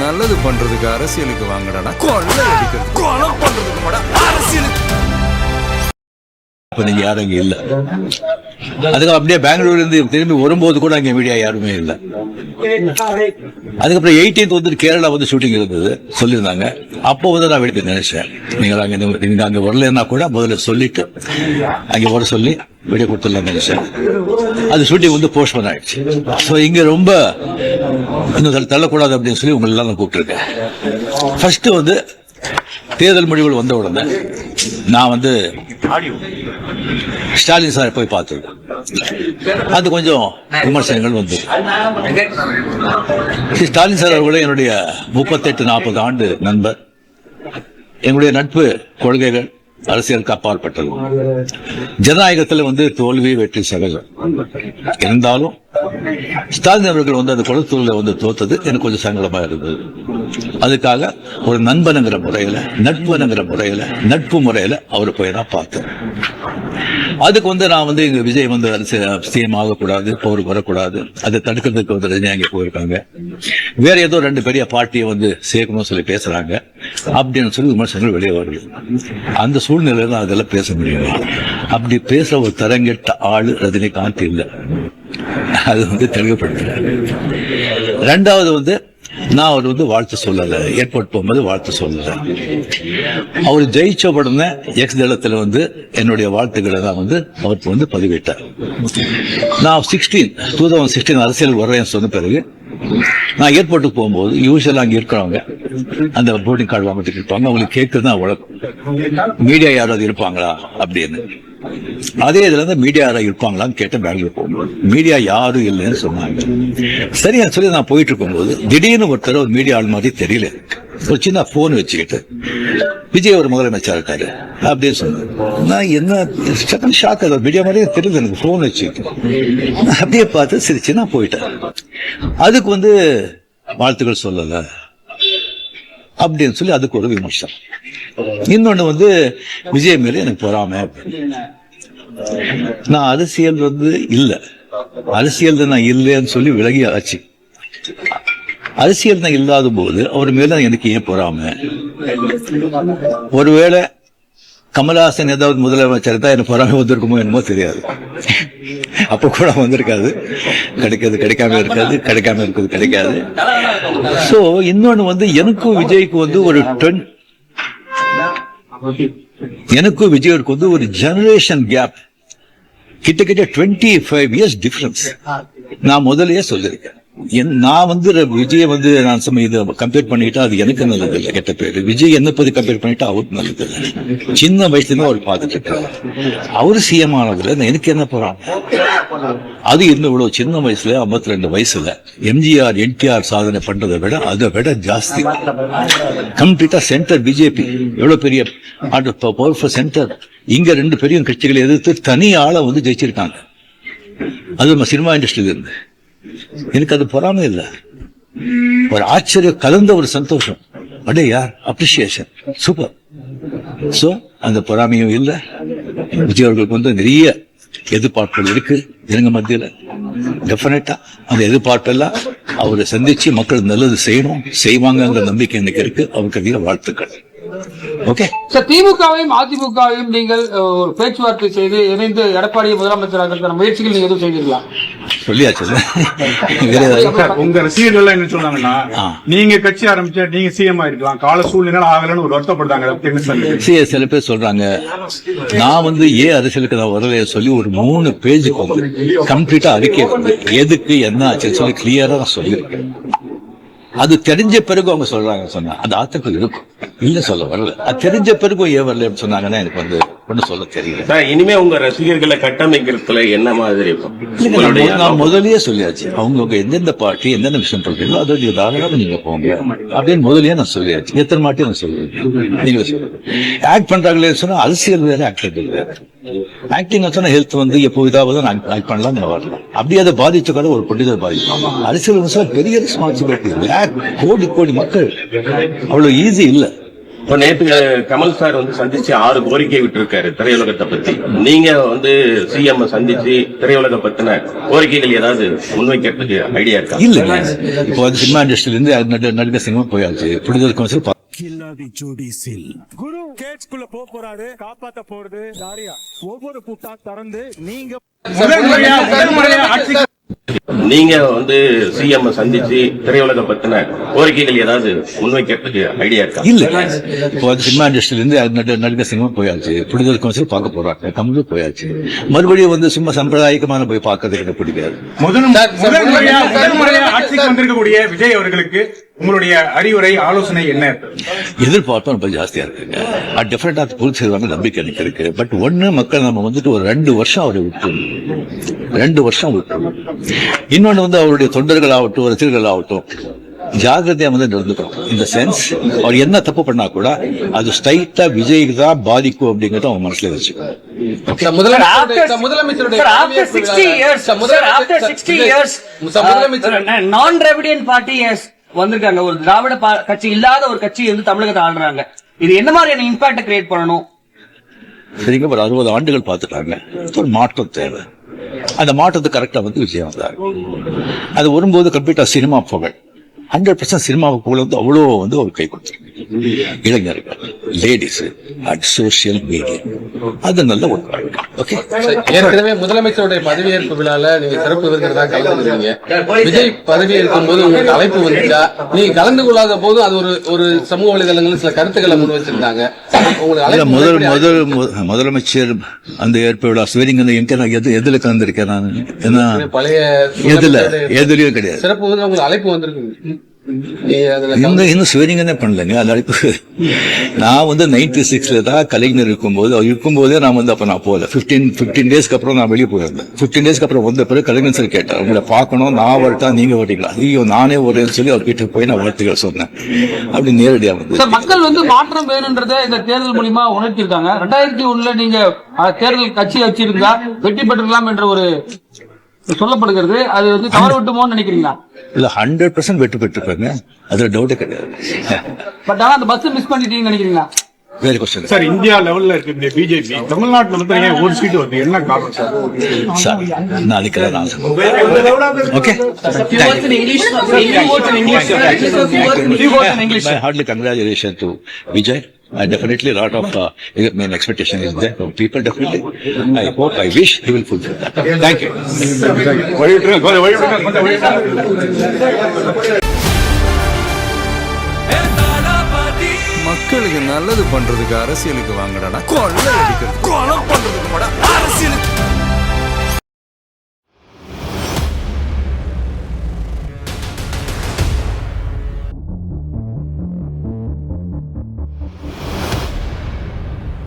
நல்லது பண்றதுக்கு அரசியலுக்கு வாங்கடா, கொள்ளை அடிக்கிறது கொலை பண்றதுக்கு அரசியலுக்கு. இப்ப நீங்க யாரும் இங்க இல்ல. அதுக்கு அப்படியே பெங்களூர்ல இருந்து திரும்பி வரும்போது கூட அங்க மீடியா யாருமே இல்லை. அதுக்கப்புறம் 18th வந்து கேரளா வந்து ஷூட்டிங் இருந்தது சொல்லியிருந்தாங்க. அப்போ வந்து நான் வெளியே நினைச்சேன், நீங்க அங்க வரலன்னா கூட முதல்ல சொல்லிட்டு அங்க வர சொல்லி வீடியோ கொடுத்துடலாம் நினைச்சேன். அது ஷூட்டிங் வந்து போஸ்ட்போன் ஆயிடுச்சு. ஸோ இங்க ரொம்ப இன்னும் தள்ளக்கூடாது அப்படின்னு சொல்லி உங்களை எல்லாம் நான் கூப்பிட்டுருக்கேன். ஃபர்ஸ்ட் வந்து தேர்தல் முடிவுகள் வந்த உடனே நான் வந்து ஸ்டாலின் சார் போய் பார்த்துருக்கேன். அது கொஞ்சம் விமர்சனங்கள் வந்து ஸ்டாலின் சார் அவர்களே என்னுடைய 38-40 ஆண்டு நண்பர். எங்களுடைய நட்பு கொள்கைகள் அரசியலுக்கு அப்பாற்பட்டது. ஜனநாயகத்தில் வந்து தோல்வி வெற்றி சகஜம். இருந்தாலும் ஸ்டாலின் அவர்கள் வந்து அந்த கொளத்தூரில் வந்து தோத்தது எனக்கு கொஞ்சம் சங்கடமா இருந்தது. அதுக்காக ஒரு நண்பனுங்கிற முறையில, நட்புங்கிற முறையில, நட்பு முறையில அவரை போய் நான் பார்த்தேன். அதுக்கு வந்து நான் வந்து இங்க விஜய் வந்து சிஎம் ஆகக்கூடாது, போருக்கு வரக்கூடாது, அதை தடுக்கிறதுக்கு வந்து ரஜினி அங்கே போயிருக்காங்க. வேற ஏதோ 2 பெரிய பார்ட்டியை வந்து சேர்க்கணும்னு சொல்லி பேசுறாங்க அப்படின்னு சொல்லி விமர்சனங்கள் வெளியே வருது. அந்த சூழ்நிலையில தான் அதெல்லாம் பேச முடியும். அப்படி பேசுற ஒரு தரங்கெட்ட ஆளு ரஜினிகாந்த் இல்லை. அது வந்து தெளிவுபடுத்துறேன். 2வது வந்து நான் அவர் வந்து வாழ்த்து சொல்லலை, ஏர்போர்ட் போகும்போது வாழ்த்து சொல்லலை. அவர் ஜெயிச்ச உடனே எக்ஸ் தளத்தில் வந்து என்னுடைய வாழ்த்துக்களை தான் வந்து அவருக்கு வந்து பதிவிட்டார். நான் 2016 அரசியல் வர்றேன்னு சொன்ன பிறகு நான் ஏர்போர்ட்டுக்கு போகும்போது யூஸ்வலா அங்கே இருக்கிறவங்க அந்த போர்டிங் கார்டு வாங்கிட்டு இருப்பாங்க. அவங்களுக்கு கேட்கறது தான் வழக்கம், மீடியா யாராவது இருப்பாங்களா அப்படின்னு. அதே இதுல இருந்து மீடியா யாராவது இருப்பாங்களான்னு கேட்டேன். பெங்களூர் போகும்போது மீடியா யாரும் இல்லைன்னு சொன்னாங்க. சரியா சொல்லி நான் போயிட்டு இருக்கும்போது திடீர்னு ஒருத்தர் ஒரு மீடியா ஆள் மாதிரி தெரியல, ஒரு சின்ன போன் வச்சுக்கிட்டு விஜய் ஒரு முதலமைச்சர் இருக்காரு அப்படின்னு சொன்னார். நான் என்ன ஷாக், மீடியா மாதிரியே தெரியுது எனக்கு, போன் வச்சுக்கிட்டு அப்படியே பார்த்து சிரிச்சு நான் போயிட்டேன். அதுக்கு வந்து வாழ்த்துக்கள் சொல்லல அப்படின்னு சொல்லி அதுக்கு ஒரு விமர்சனம். இன்னொன்னு வந்து விஜய் மேல எனக்கு பொறாமை. நான் அரசியல் வந்து இல்ல, அரசியல் நான் இல்லைன்னு சொல்லி விலகி ஆச்சு. அரசியல் தான் இல்லாத போது அவர் மேல எனக்கு ஏன் பொறாமை? ஒருவேளை கமலஹாசன் ஏதாவது முதலமைச்சர் தான் எனக்கு பொறாமை வந்திருக்குமோ என்னமோ தெரியாது. அப்ப கூட வந்திருக்காது. கிடைக்காம இருக்காது, கிடைக்காது. சோ இன்னொன்னு வந்து எனக்கும் விஜய்க்கு வந்து ஒரு எனக்கும் விஜய்க்கு வந்து ஒரு ஜெனரேஷன் கேப், கிட்டத்தட்ட 25 years டிஃபரன்ஸ். நான் முதலையே சொல்லிருக்கேன். நான் வந்து விஜய் வந்து நான் இதை கம்பேர் பண்ணிட்டா அது எனக்கு நல்லது இல்லை, கெட்ட பேரு. விஜய் என்ன பத்தி கம்பேர் பண்ணிட்டா அவருக்கு நல்லது இல்லை. சின்ன வயசுல அவர் பார்த்துட்டு இருக்காரு. அவரு சிஎம் ஆனதுல எனக்கு என்ன போறாங்க? அது இன்னும் இவ்வளவு சின்ன வயசுல 52 வயசுல எம்ஜிஆர் என்டிஆர் சாதனை பண்றதை விட அதை விட ஜாஸ்தி கம்ப்ளீட்டா சென்டர் பிஜேபி எவ்வளவு பெரிய பவர்ஃபுல் சென்டர். இங்க 2 பெரிய கட்சிகளை எதிர்த்து தனி ஆளை வந்து ஜெயிச்சிருக்காங்க. அது நம்ம சினிமா இண்டஸ்ட்ரியில இருந்து. எனக்கு அது பொறாமை இல்லை, ஒரு ஆச்சரியம் கலந்த ஒரு சந்தோஷம். அடே யார் அப்ரிசியேஷன், சூப்பர். சோ அந்த பொறாமையும் இல்லை. விஜய் அவர்களுக்கு வந்து நிறைய எதிர்பார்ப்புகள் இருக்கு இவங்க மத்தியில. டெஃபினட்டா அந்த எதிர்பார்ப்பெல்லாம் அவரை சந்திச்சு மக்கள் நல்லது செய்வாங்கிற நம்பிக்கை எனக்கு இருக்கு. அவருக்கு அதிக வாழ்த்துக்கள். ஓகே சார், திமுகவையும் அதிமுகவையும் நீங்கள் ஒரு பேச்சுவார்த்தை செய்து இணைந்து எடப்பாடியை முதலமைச்சராக முயற்சிகள் நீங்க எதுவும் செய்வீங்களா? சொல்லியாச்சு. உங்க ரசிகர்கள் என்ன சொன்னாங்கன்னா, நீங்க கட்சி ஆரம்பிச்சா நீங்க சிஎம் ஆயிருக்கலாம், கால சூழ்நிலை ஆகலன்னு ஒரு வருத்தப்படுறாங்க. சில பேர் சொல்றாங்க நான் வந்து அரசியலுக்கு நான் வரலைய சொல்லி ஒரு 3 பேஜுக்கு வந்து கம்ப்ளீட்டா அறிக்கை எதுக்கு என்ன ஆச்சுன்னு சொல்லி கிளியரா நான் சொல்லியிருக்கேன். அது தெரிஞ்ச பிறகு அவங்க சொல்றாங்க. சொன்னா அது ஆத்தங்கள் இருக்கும், இல்ல சொல்ல வரல. அது தெரிஞ்ச பிறகு ஏன் வரல சொன்னாங்கன்னா எனக்கு வந்து ஒன்னும் சொல்ல தெரியல. இனிமே உங்க ரசிகர்களை கட்டமைக்கிறதுல என்ன மாதிரி இருக்கும்? நான் முதலியே சொல்லியாச்சு, அவங்க எந்தெந்த பார்ட்டி எந்தெந்த விஷயம் பண்றீங்களோ அதை தாராளமாக நீங்க போங்க அப்படின்னு முதலியே நான் சொல்லியாச்சு. எத்தனை மாட்டி நான் சொல்லுவேன். நீங்க ஆக்ட் பண்றாங்களே சொன்னா அரசியல் வேற, ஆக்டர் வேற. ஆக்டிங் சொன்னா ஹெல்த் வந்து எப்போ இதாவது ஆக்ட் பண்ணலாம் வரலாம். அப்படி அதை பாதிச்சக்காக ஒரு பொண்ணிதை பாதிக்கும். அரசியல் பெரிய ரெஸ்பான்சிபிலிட்டி. கோடி மக்கள் அவ்வளவு ஈஸி இல்லை. இப்ப நேற்று கமல் சார் வந்து சந்திச்சு 6 கோரிக்கை விட்டுருக்காரு திரையுலகத்தை பத்தி. நீங்க வந்து சிஎம் சந்திச்சு திரையுலக பத்தின கோரிக்கைகள் ஏதாவது முன்வைக்கிறதுக்கு ஐடியா இருக்கா? இல்ல இப்போ வந்து சினிமா இண்டஸ்ட்ரியில இருந்து நடிகர் சினிமா போயாச்சு. ப்ரொடியூசர் கவுன்சில் கில்லாடி ஜோடி சில் குரு கேட்ஸ்குள்ள போறாரு, காப்பாத்த போறது யாரையா? ஒவ்வொரு கூட்டா திறந்து நீங்க நீங்க வந்து சிஎம் சந்திச்சு திரையுலக பத்தின கோரிக்கைகள் ஏதாவது முன்வைக்கிறதுக்கு ஐடியா இருக்கா? இல்ல இப்போ வந்து சினிமா இண்டஸ்ட்ரியில இருந்து நடிகர் சினிமா போயாச்சு. ப்ரொடியூசர் கவுன்சில் பார்க்க போறாங்க. தமிழும் போயாச்சு. மறுபடியும் வந்து சும்மா சம்பிரதாயமான போய் பார்க்கறதுக்கு எனக்கு பிடிக்காது. முதல் முறையா ஆட்சிக்கு வந்திருக்கக்கூடிய விஜய் அவர்களுக்கு உங்களுடைய அறிவுரை ஆலோசனை என்ன? எதிர்பார்ப்பும் ரொம்ப ஜாஸ்தியா இருக்குங்க. டெஃபினட்டா பூர்த்தி செய்வாங்க நம்பிக்கை எனக்கு இருக்கு. பட் ஒண்ணு, மக்கள் நம்ம வந்துட்டு ஒரு 2 வருஷம் அவரை விட்டு 2 வருஷம் விட்டு, இன்னொன்னு வந்து அவருடைய தொண்டர்கள் ஆகட்டும், ரசிகர்கள் ஆகட்டும், ஜாகிரதையா வந்து நடந்துக்கணும். இந்த சென்ஸ் அவர் என்ன தப்பு பண்ணா கூட அது ஸ்ட்ரைட்டா விஜய்க்கு தான் பாதிக்கும் அப்படிங்கறத அவன் மனசுல வச்சுக்கணும். நான் திராவிடியன் பார்ட்டி வந்திருக்காங்க. ஒரு திராவிட கட்சி இல்லாத ஒரு கட்சி வந்து தமிழகத்தை ஆளுறாங்க. இது என்ன மாதிரியான இம்பாக்ட் கிரியேட் பண்ணணும்? சரிங்க, ஒரு 60 ஆண்டுகள் பார்த்துட்டாங்க. ஒரு மாற்றம் தேவை. அந்த மாற்றத்துக்கு கரெக்டா வந்து விஜயம் வந்தார். அது வரும்போது கம்ப்ளீட்டா சினிமா புகழ் 100% சினிமாவுக்கு புகழ் வந்து அவ்வளோ வந்து ஒரு கை கொடுத்துருக்கு. இளைஞர்கள், லேடிஸ் அண்ட் சோசியல் மீடியா, அது நல்ல ஒரு ஓகே. ஏற்கனவே முதலமைச்சருடைய பதவியேற்பு விழால நீங்க சிறப்பு விருந்தினராக கலந்துருக்கீங்க. விஜய் பதவி ஏற்கும் போது உங்களுக்கு அழைப்பு வந்துச்சா? நீங்க கலந்து கொள்ளாத போது அது ஒரு சமூக வலைதளங்கள் சில கருத்துக்களை முன் வச்சிருந்தாங்க. முதலமைச்சர் அந்த ஏற்பு விழா சிவலிங்கம் எங்க நான் எதுல கலந்துருக்கேன்? நான் என்ன பழைய எதுலயும் கிடையாது. சிறப்பு வந்து உங்களுக்கு அழைப்பு வந்திருக்கு. இன்னும் சிவலிங்கனே பண்ணலங்க அந்த அழைப்பு. நான் வந்து 96ல தான் கலைஞர் இருக்கும்போதே நான் வந்து அப்ப நான் போகல. 15 டேஸ்க்கு அப்புறம் நான் வெளியே போயிருந்தேன். 15 டேஸ்க்கு அப்புறம் வந்த பிறகு கலைஞர் சார் கேட்டார், உங்களை பார்க்கணும், நான் வரட்டா நீங்க வரீங்களா? ஐயோ நானே வரேன்னு சொல்லி அவர் வீட்டுக்கு போய் நான் வாழ்த்துக்கள் சொன்னேன். அப்படி நேரடியா வந்து மக்கள் வந்து மாற்றம் வேணும்ன்றதை இந்த தேர்தல் மூலியமா உணர்த்திருக்காங்க. 2001 நீங்க தேர்தல் கட்சி வச்சிருந்தா வெற்றி பெற்றலாம் என்ற ஒரு சொல்லப்படுகிறது. அது வந்து தவறு விட்டுமோன்னு நினைக்கிறீங்களா? இல்ல 100% வெற்றி பெற்றிருப்பாங்க, அதுல டவுட்டே கிடையாது. பட் ஆனா அந்த பஸ் மிஸ் பண்ணிட்டீங்கன்னு நினைக்கிறீங்களா? வேற கொஸ்டின் சார், இந்தியா லெவல்ல இருக்க பிஜேபி தமிழ்நாட்டுல வந்து ஏன் ஒரு சீட் வருது, என்ன காரணம் சார்? சார் நான் அதுக்கெல்லாம் நான் okay. My heartily congratulations to Vijay. Definitely a lot of expectation is there from people. Definitely, I hope, I wish he will fulfill that. Thank you. மக்களுக்கு நல்லது பண்றதுக்கு அரசியலுக்கு வாங்கடா, கொள்ளை அடிக்கிறது, கொலை பண்றதுக்கு அரசியலுக்கு